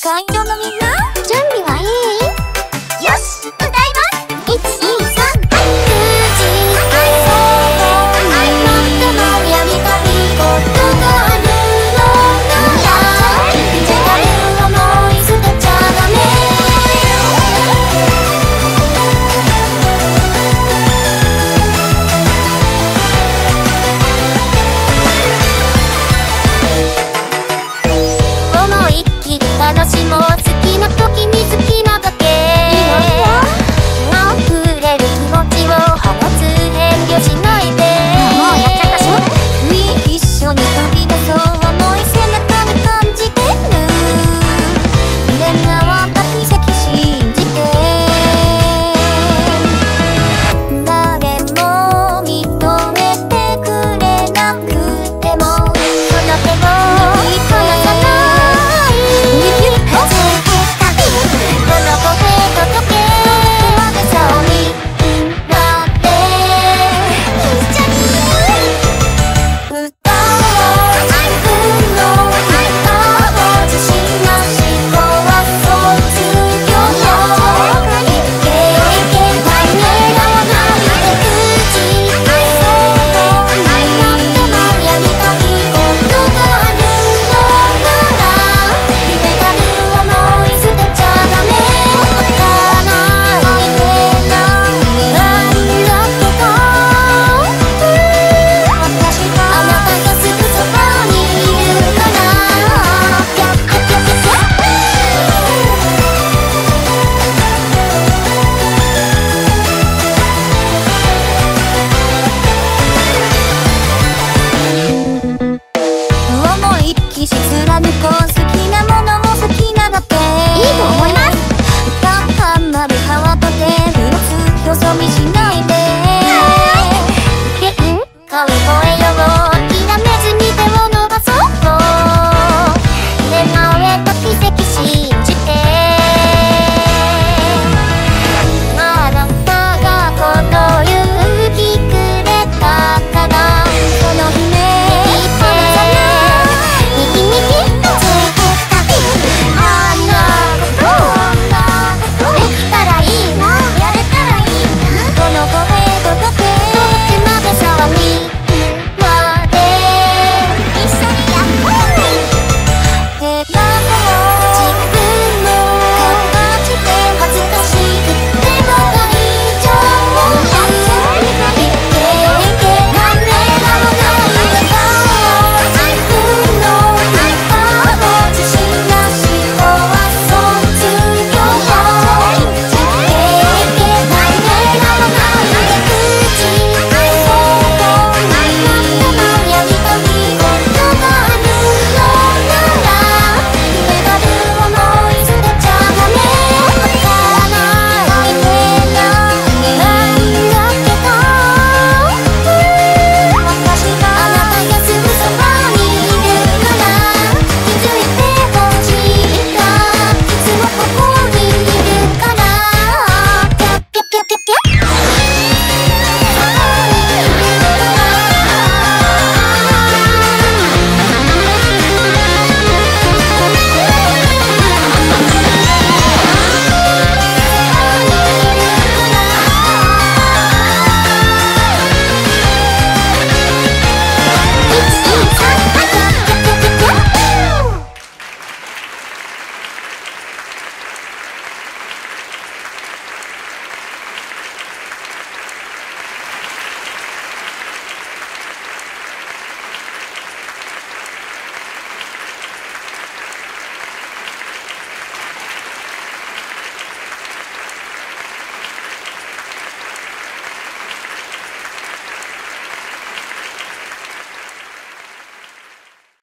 会場のみんな準備はいい？よし、歌います。1、2、3、9時もっともやりたいことがあるのなら時間を思い捨てちゃダメ。思いっきり楽しもう。好きな時に好きなだけ溢れる気持ちを放つ。遠慮しないで。もうやっちゃったしょ。一緒に飛び出そう。思い背中に感じてる。願わった奇跡信じて。誰も認めてくれなくてもその手を離さない。この声届けそうになって一緒に歌おう。愛くの歌を自信なし子は卒業の経験大狙わないで口愛そうなんでもやりたいことがあるのなら夢がある思い捨てちゃダメ。わからないでなんだけど私はあなたがすぐそばにいるからぴゃっぴゃっぴゃっぴゃっぴゃっ。思いっきり貫こう。好きなものも好きなだけいいと思います。高まるハートでフロスよそ見しないで。顔声